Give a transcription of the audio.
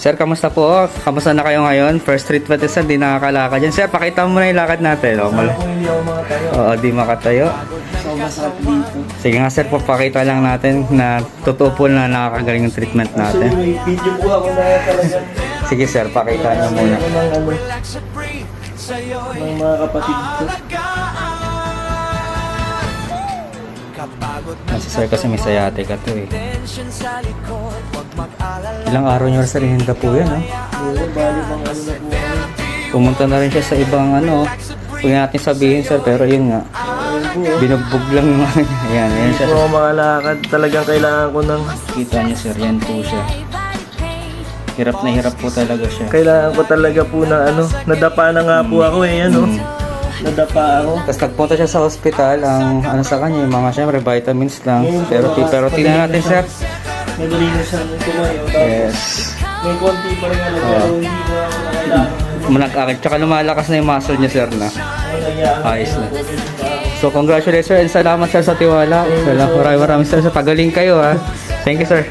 Sir, kamusta po? Kamusta na kayo ngayon? First treatment is di nakakalakad yan. Sir, pakita mo na yung lakad natin. O, Kung hindi ako makatayo, oo, di makatayo. so masakit dito. Sige nga sir, papakita lang natin na totoo po na nakakagaling yung treatment Actually, natin. may video po ako na talaga. Sige sir, pakita nyo muna. Ako ng mga kapatid ko. Kasi sir, kasi may sciatica to eh. Ilang araw nyo sa rinda po yan, oh. Oo, bali mga ano na po kami. Pumunta na rin siya sa ibang ano. Huwag natin sabihin sir, pero yun nga. Ayun po, oh. Binugbog lang yung ano niya. Ayan, yan Hindi siya. po ako makalakad. Talagang kailangan ko ng... Kita niyo sir, yan po siya. Hirap na hirap po talaga siya. Kailangan ko talaga po ng ano. Nadapa na nga po ako eh, ano. Nadapa ako. Tapos nagpunta siya sa hospital, ang ano sa kanya, yung mga syempre vitamins lang. Pero tingnan natin sir. Madali na siya nung tumayo. Tapos Yes. may konti pa rin ano. Pero hindi ko ako nakailangan. Manag-akit, tsaka lumalakas na yung muscle niya sir na. Ayos na. na. So congratulations and salamat sir sa tiwala. Maraming salamat sa pagaling kayo ha. Thank you sir.